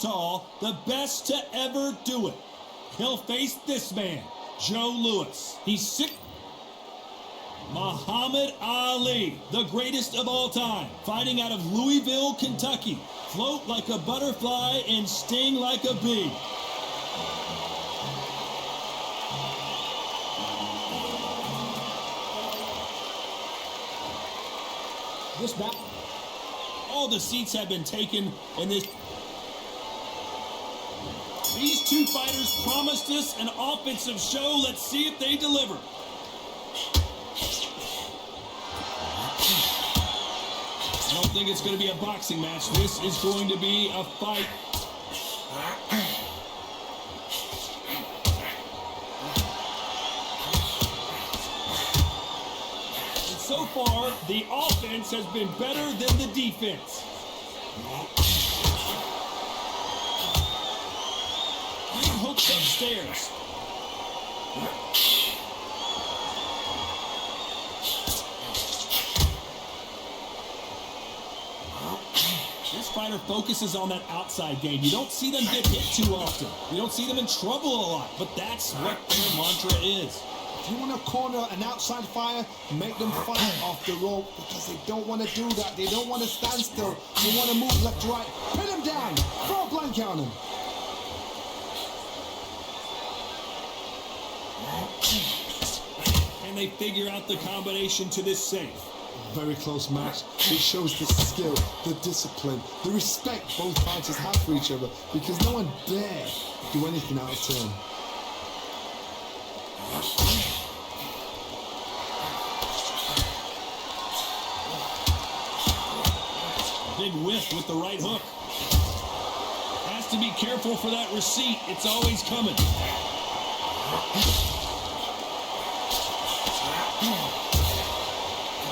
Tall, the best to ever do it. He'll face this man, Joe Louis. He's sick. Muhammad Ali, the greatest of all time, fighting out of Louisville, Kentucky. Float like a butterfly and sting like a bee. This back. All the seats have been taken in this. These two fighters promised us an offensive show. Let's see if they deliver. I don't think it's going to be a boxing match. This is going to be a fight. And so far, the offense has been better than the defense. Hooks upstairs. This fighter focuses on that outside game. You don't see them get hit too often. You don't see them in trouble a lot, but that's what their mantra is. If you want to corner an outside fighter, make them fight off the rope, because they don't want to do that. They don't want to stand still. They want to move left to right. Pin them down. Throw a blanket on them. Can they figure out the combination to this safe? Very close match. It shows the skill, the discipline, the respect both fighters have for each other, because no one dare do anything out of turn. Big whiff with the right hook. Has to be careful for that receipt. It's always coming.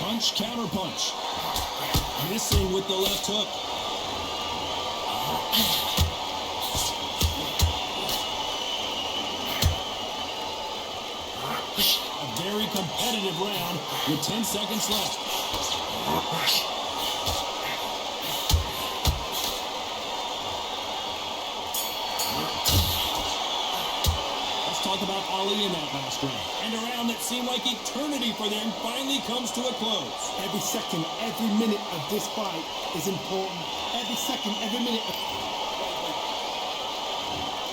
Punch, counter punch. Missing with the left hook. A very competitive round with 10 seconds left. Talk about Ali in that last round. And a round that seemed like eternity for them finally comes to a close. Every second, every minute of this fight is important. Every second, every minute.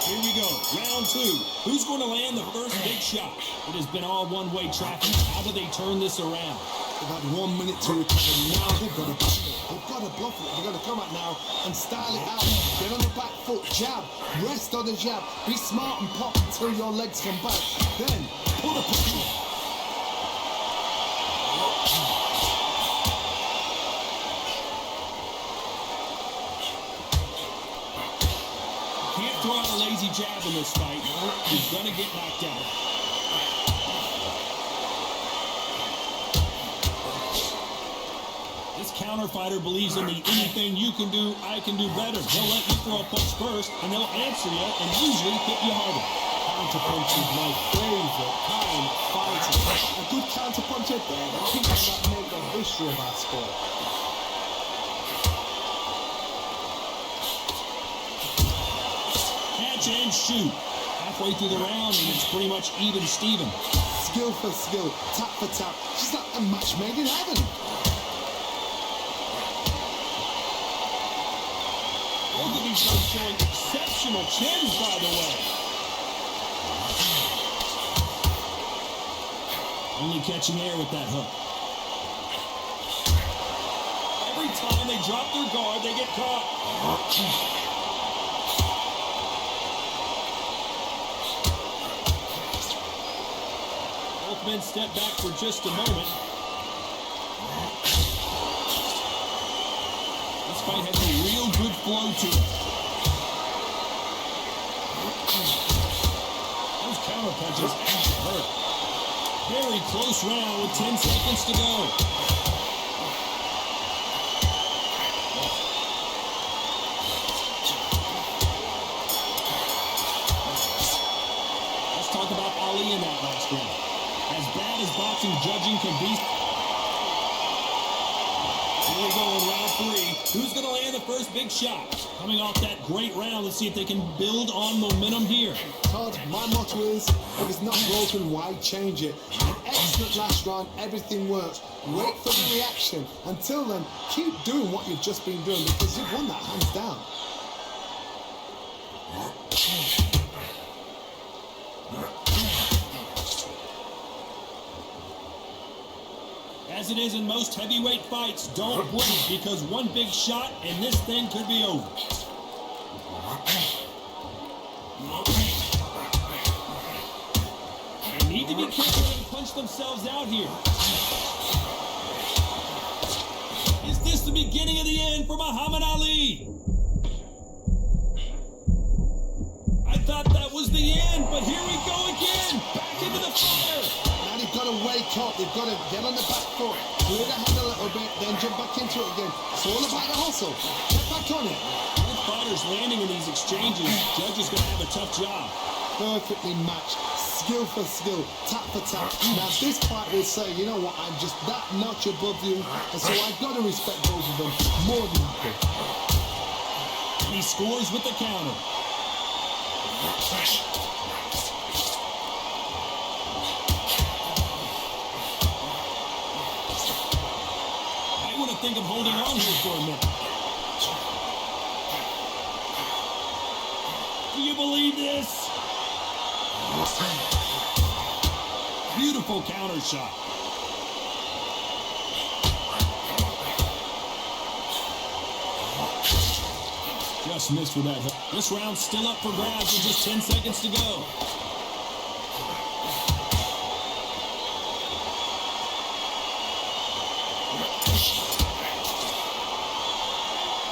Here we go, round two. Who's going to land the first big shot? It has been all one-way traffic. How do they turn this around? They've had 1 minute to recover. Now they've got to bluff it. They've got to bluff it. They've got to come out now and style it out. Get on the back foot, jab, rest on the jab. Be smart and pop until your legs come back. Then pull the punch. Can't throw out a lazy jab in this fight. He's going to get knocked out. Counter fighter believes in the anything you can do, I can do better. They'll let you throw a punch first, and they'll answer you and usually hit you harder. Counter punch is my favorite kind of fighting. A good counter puncher, the people that make the history of our sport. Catch and shoot. Halfway through the round, and it's pretty much even Steven. Skill for skill, tap for tap, just like a match made in heaven. Both of these guys showing exceptional chins, by the way. Only catching air with that hook. Every time they drop their guard, they get caught. Both men step back for just a moment. This fight has a real good flow to it. Those counter punches actually hurt. Very close round with 10 seconds to go. Let's talk about Ali in that last round. As bad as boxing judging can be, Here we go in round 3. Who's going to land the first big shot? Coming off that great round, let's see if they can build on momentum here. Todd, my motto is, if it's not broken, why change it? An excellent last round, everything works. Wait for the reaction. Until then, keep doing what you've just been doing because you've won that hands down. As it is in most heavyweight fights, don't blink because one big shot and this thing could be over. They need to be careful and punch themselves out here. Is this the beginning of the end for Muhammad Ali? I thought that was the end, but here we go again. Back into the fire. Now they've got to wake up. They've got to get on the back foot, clear the head a little bit, then jump back into it again. It's all about the hustle. Get back on it. With fighters landing in these exchanges, judges going to have a tough job. Perfectly matched, skill for skill, tap for tap. Now this fight will say, you know what, I'm just that notch above you, and so I've got to respect both of them more than happy. He scores with the counter. I want to think of holding on here for a minute. Do you believe this? Beautiful counter shot. Just missed with that hook. This round's still up for grabs with just 10 seconds to go.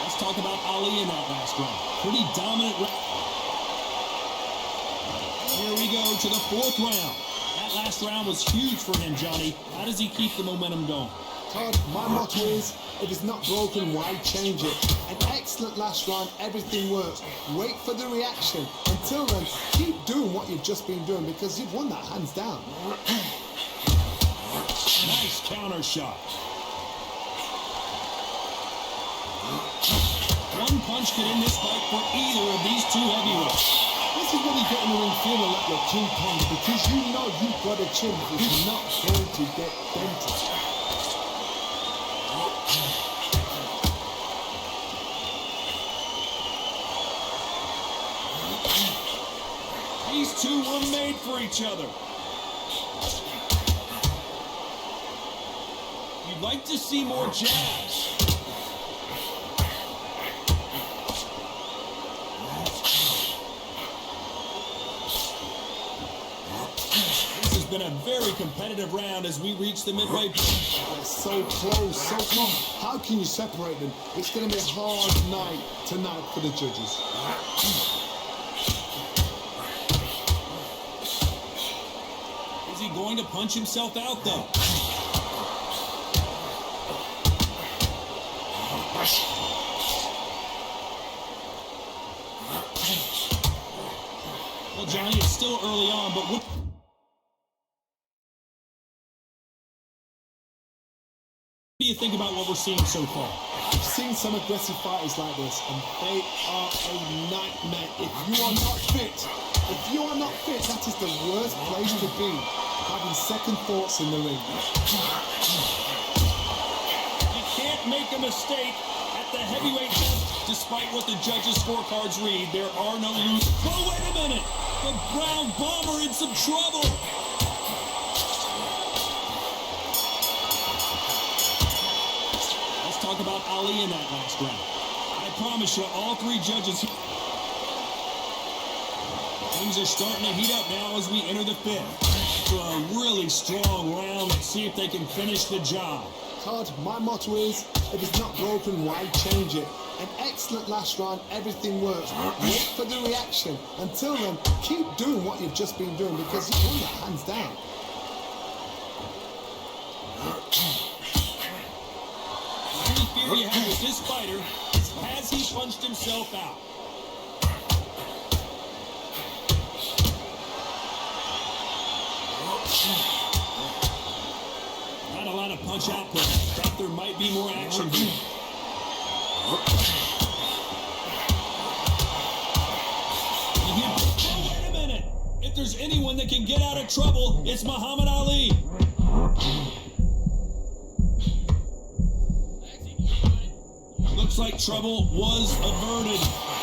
Let's talk about Ali in that last round. Pretty dominant round. Here we go to the 4th round. That last round was huge for him, Johnny. How does he keep the momentum going? Todd, my motto is, if it's not broken, why change it? An excellent last round, everything works. Wait for the reaction. Until then, keep doing what you've just been doing because you've won that hands down. Nice counter shot. One punch could end this fight for either of these two heavyweights. This is when you get in the ring feeling like you're King Kong because you know you've got a chin that is not going to get dented. These two were made for each other. You'd like to see more jabs. This has been a very competitive round as we reach the midway point. They're so close, so close. How can you separate them? It's going to be a hard night tonight for the judges. Is he going to punch himself out, though? Well, Johnny, it's still early on, but what do you think about what we're seeing so far? I've seen some aggressive fighters like this, and they are a nightmare. If you are not fit, that is the worst place to be. Having second thoughts in the ring. You can't make a mistake at the heavyweight belt. Despite what the judges' scorecards read, there are no losers. Oh, wait a minute! The Brown Bomber in some trouble! Let's talk about Ali in that last round. I promise you, all three judges... Things are starting to heat up now as we enter the 5th. For a really strong round. Let's see if they can finish the job. Todd, my motto is, if it's not broken, why change it? An excellent last round, everything works. Wait for the reaction. Until then, keep doing what you've just been doing because you've won that hands down. The only fear you have with this fighter is has he punched himself out? Not a lot of punch output. About there might be more action here. Wait a minute. If there's anyone that can get out of trouble, it's Muhammad Ali. Looks like trouble was averted.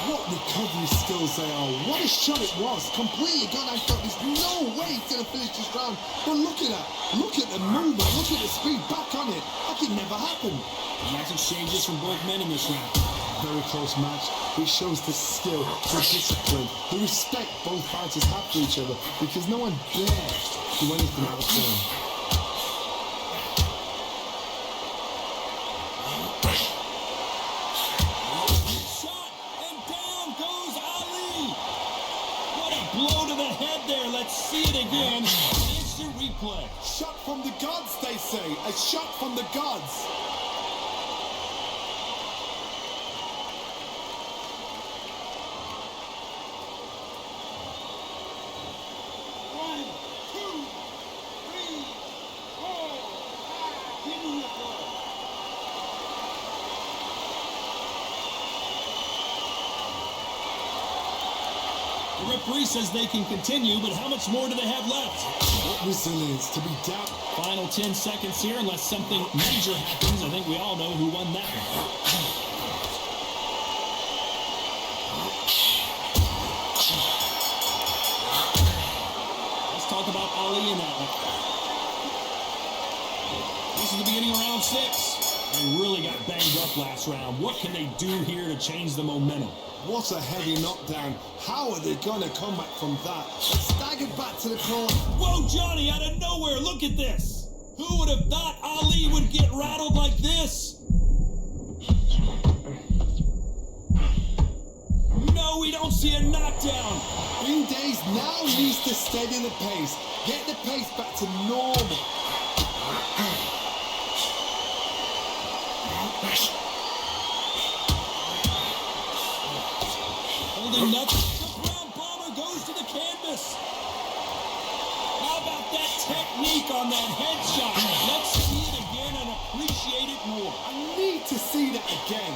What recovery skills they are. What a shot it was. Completely gone. I thought there's no way he's going to finish this round. But look at that. Look at the movement. Look at the speed. Back on it. Like it never happened. Nice exchanges from both men in this round. Very close match. It shows the skill, the discipline, the respect both fighters have for each other, because no one dares do anything out of turn. Shot, and down goes Ali. What a blow to the head there. Let's see it again. Instant replay. Shot from the gods, they say. A shot from the gods. The referee says they can continue, but how much more do they have left? What resilience to be down. Final 10 seconds here, unless something major happens. I think we all know who won that one. Let's talk about Ali in that one. This is the beginning of round 6. They really got banged up last round. What can they do here to change the momentum? What a heavy knockdown. How are they going to come back from that? They staggered back to the corner. Whoa, Johnny, out of nowhere, look at this. Who would have thought Ali would get rattled like this? No, we don't see a knockdown. Green Days now needs to steady the pace. Get the pace back to normal. Holding nothing. The Brown Bomber goes to the canvas. How about that technique on that headshot? Let's see it again and appreciate it more. I need to see that again.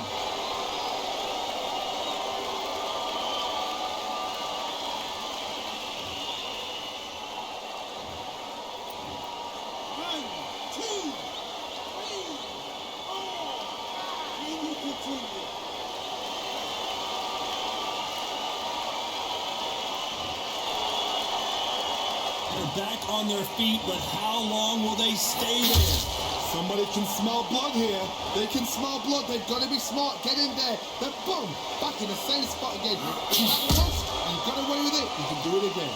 One, two, three, four, 5. Can you continue? They're back on their feet, but how long will they stay there? Somebody can smell blood here. They can smell blood. They've got to be smart. Get in there. Then boom, back in the same spot again. If you got away with it, you can do it again.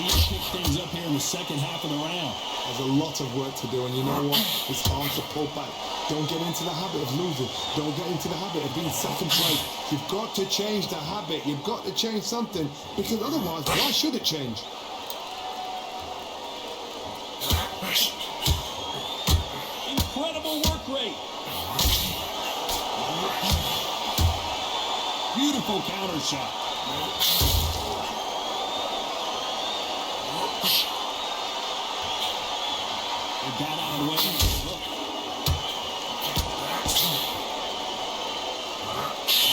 We pick things up here in the second half of the round. There's a lot of work to do, and you know what? It's hard to pull back. Don't get into the habit of losing. Don't get into the habit of being second place. You've got to change the habit. You've got to change something, because otherwise, why should it change? Incredible work rate. Beautiful counter shot. They got out of the way.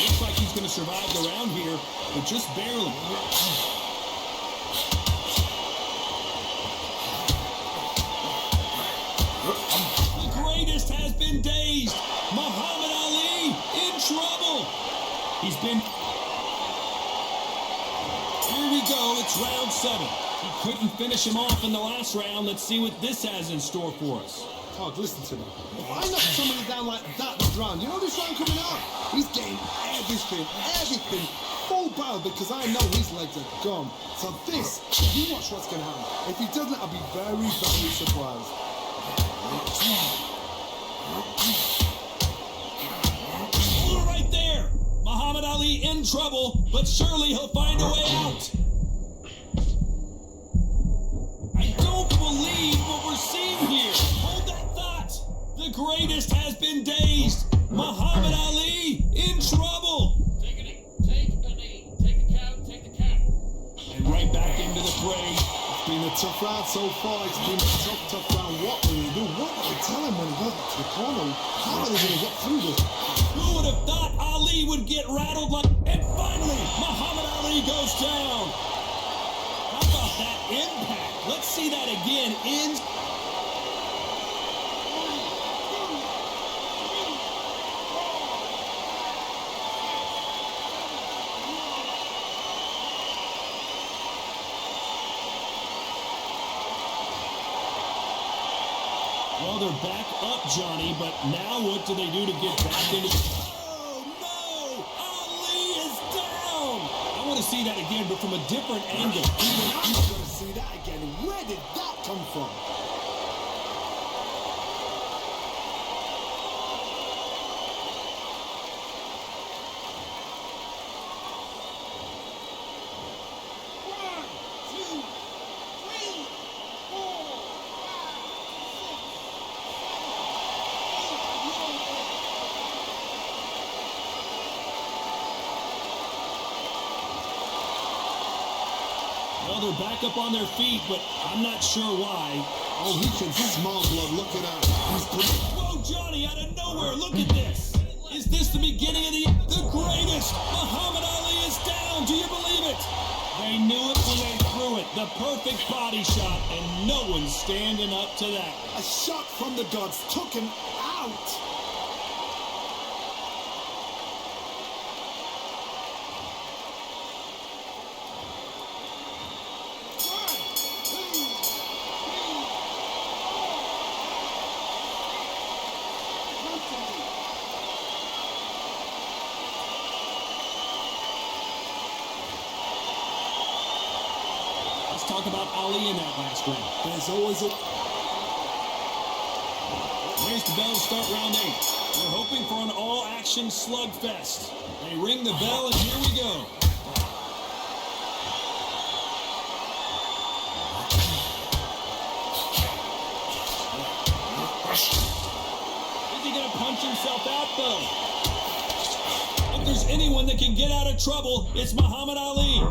Looks like he's going to survive the round here, but just barely. The greatest has been dazed. Muhammad Ali in trouble. He's been... Here we go. It's round 7. He couldn't finish him off in the last round. Let's see what this has in store for us. Todd, listen to me. If I knock somebody down like that this round, you know this round coming out? He's getting everything, full barrel, because I know his legs are gone. So this, you watch what's going to happen. If he doesn't, I'll be very, very surprised. Ooh, right there. Muhammad Ali in trouble, but surely he'll find a way out. I don't believe what we're seeing here. Hold that thought. The greatest has been dazed. Muhammad Ali in trouble. Take a knee. Take a knee. Take the count. Take the count. And right back into the fray. been a tough round so far. It's been a tough round. What will he do? What will they tell him when he goes back to the corner? How are they going to get through this? Who would have thought Ali would get rattled like... And finally, Muhammad Ali goes down. How about that impact? Let's see that again. Well, they're back up, Johnny, but now what do they do to get back into... Oh, no! Ali is down! I want to see that again, but from a different angle. I'm not going to see that again. Where did that come from? Well, they're back up on their feet, but I'm not sure why. Oh, he can smell blood. Look at that. Whoa, Johnny, out of nowhere. Look at this. Is this the beginning of the greatest? Muhammad Ali is down. Do you believe it? They knew it when they threw it. The perfect body shot, and no one's standing up to that. A shot from the gods took him out. Talk about Ali in that last round. There's always a... Here's the bell to start round 8. We're hoping for an all-action slugfest. They ring the bell, and here we go. Is he going to punch himself out, though? If there's anyone that can get out of trouble, it's Muhammad Ali.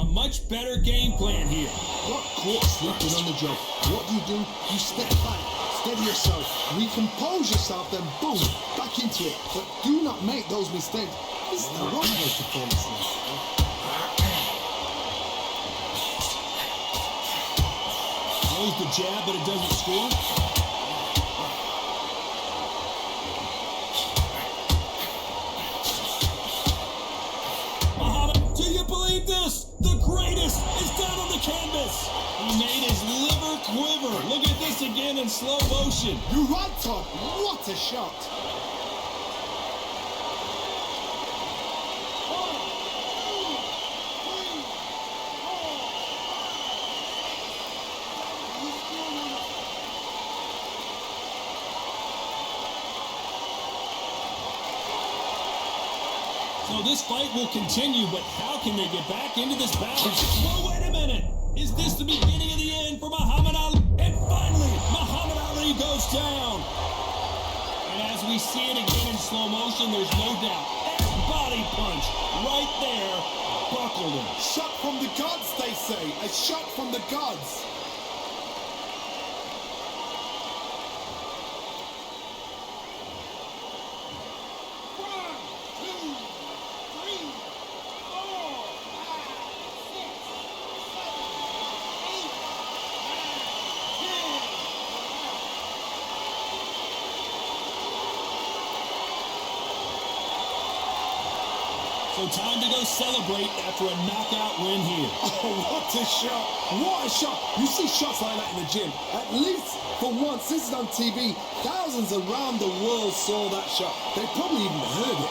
Much better game plan here. Got caught sleeping on the job. What do? You step back, steady yourself, recompose yourself, then boom, back into it. But do not make those mistakes. This is the wrong way to performance. Throws the jab, but it doesn't score. Do you believe this? The greatest is down on the canvas. He made his liver quiver. Look at this again in slow motion. You're right, Todd. What a shot. So this fight will continue, but how can they get back into this battle? Well, wait a minute. Is this the beginning of the end for Muhammad Ali? And finally, Muhammad Ali goes down. And as we see it again in slow motion, there's no doubt. That body punch right there buckled him. Shot from the gods, they say. A shot from the gods. So time to go celebrate after a knockout win here. Oh, what a shot. What a shot. You see shots like that in the gym. At least for once, this is on TV. Thousands around the world saw that shot. They probably even heard it.